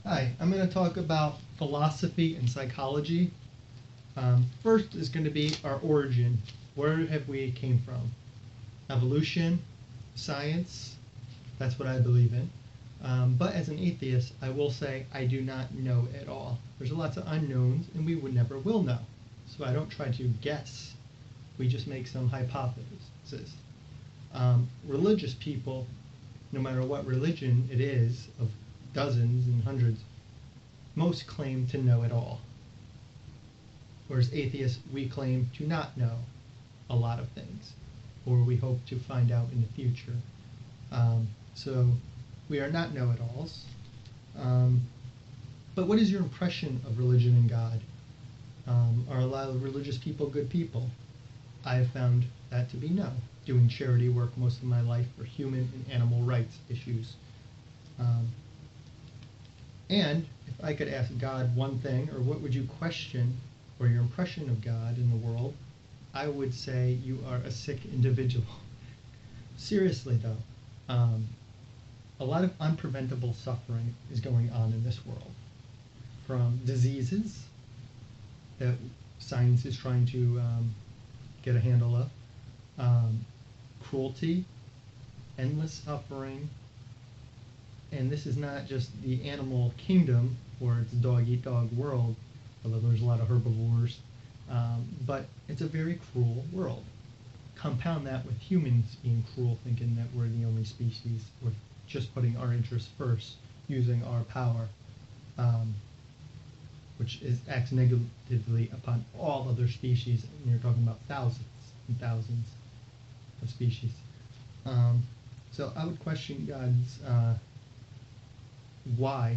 Hi, I'm going to talk about philosophy and psychology. First is going to be our origin. Where have we came from? Evolution, science, that's what I believe in. But as an atheist, I will say I do not know it all. There's lots of unknowns, and we would never will know. So I don't try to guess. We just make some hypotheses. Religious people, no matter what religion it is, of dozens and hundreds, most claim to know it all. Whereas atheists, we claim to not know a lot of things, or we hope to find out in the future. So we are not know-it-alls. But what is your impression of religion and God? Are a lot of religious people good people? I have found that to be no. Doing charity work most of my life for human and animal rights issues. And if I could ask God one thing, or what would you question, or your impression of God in the world, I would say you are a sick individual. Seriously though, a lot of unpreventable suffering is going on in this world. From diseases that science is trying to get a handle of, cruelty, endless suffering, and this is not just the animal kingdom or it's a dog-eat-dog world, although there's a lot of herbivores, but it's a very cruel world. Compound that with humans being cruel, thinking that we're the only species, we're just putting our interests first, using our power, which acts negatively upon all other species, and you're talking about thousands and thousands of species. So I would question God's why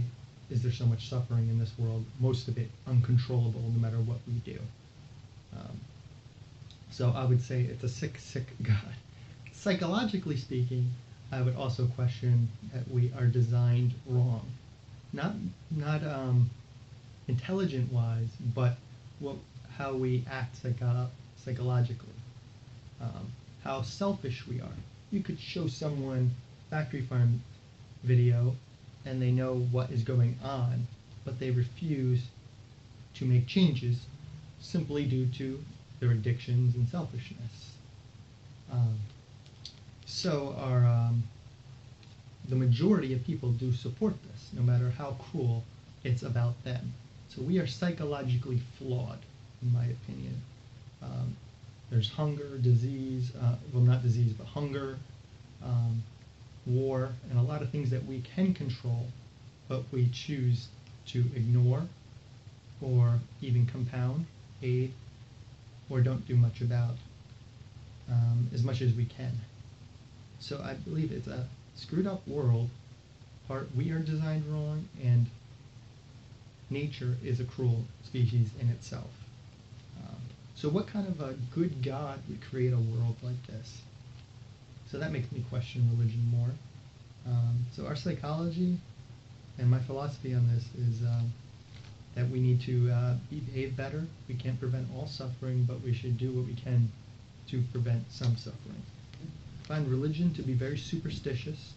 is there so much suffering in this world, most of it uncontrollable no matter what we do. So I would say it's a sick, sick God. Psychologically speaking, I would also question that we are designed wrong. Not intelligent-wise, but how we act psychologically. How selfish we are. You could show someone factory farm video and they know what is going on, but they refuse to make changes simply due to their addictions and selfishness. The majority of people do support this, no matter how cruel it's about them. So we are psychologically flawed, in my opinion. There's hunger, disease, well, not disease, but hunger, war, and a lot of things that we can control, but we choose to ignore or even compound, aid, or don't do much about as much as we can. So I believe it's a screwed up world. We are designed wrong, and nature is a cruel species in itself. So what kind of a good God would create a world like this? So that makes me question religion more. So our psychology and my philosophy on this is that we need to behave better. We can't prevent all suffering, but we should do what we can to prevent some suffering. I find religion to be very superstitious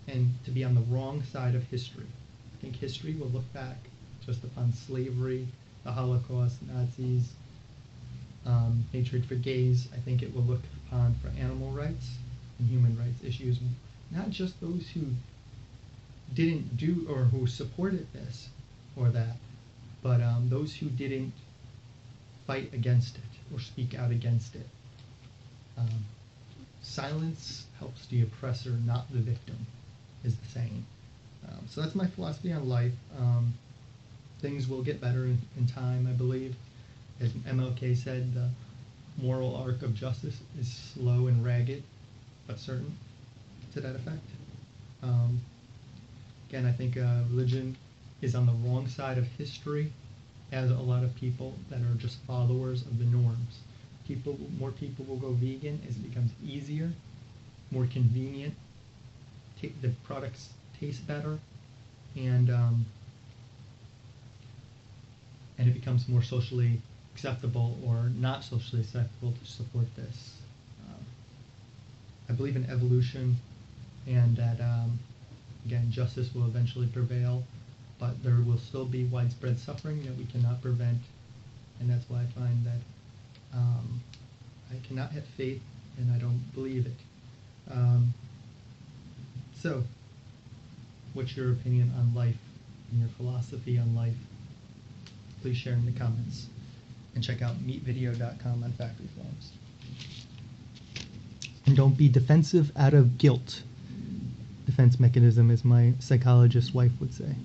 and to be on the wrong side of history. I think history will look back just upon slavery, the Holocaust, Nazis, hatred for gays. I think it will look upon for animal rights and human rights issues, not just those who didn't do or who supported this or that, but those who didn't fight against it or speak out against it. Silence helps the oppressor, not the victim, is the saying. So that's my philosophy on life. Things will get better in time, I believe. As MLK said, the moral arc of justice is slow and ragged, but certain, to that effect. Again, I think religion is on the wrong side of history, as a lot of people that are just followers of the norms. More people will go vegan as it becomes easier, more convenient, the products taste better, and it becomes more socially acceptable or not socially acceptable to support this. I believe in evolution and that, again, justice will eventually prevail, but there will still be widespread suffering that we cannot prevent, and that's why I find that I cannot have faith, and I don't believe it. So, what's your opinion on life and your philosophy on life? Please share in the comments. And check out meetvideo.com on fact reforms. And don't be defensive out of guilt. Defense mechanism, as my psychologist wife would say.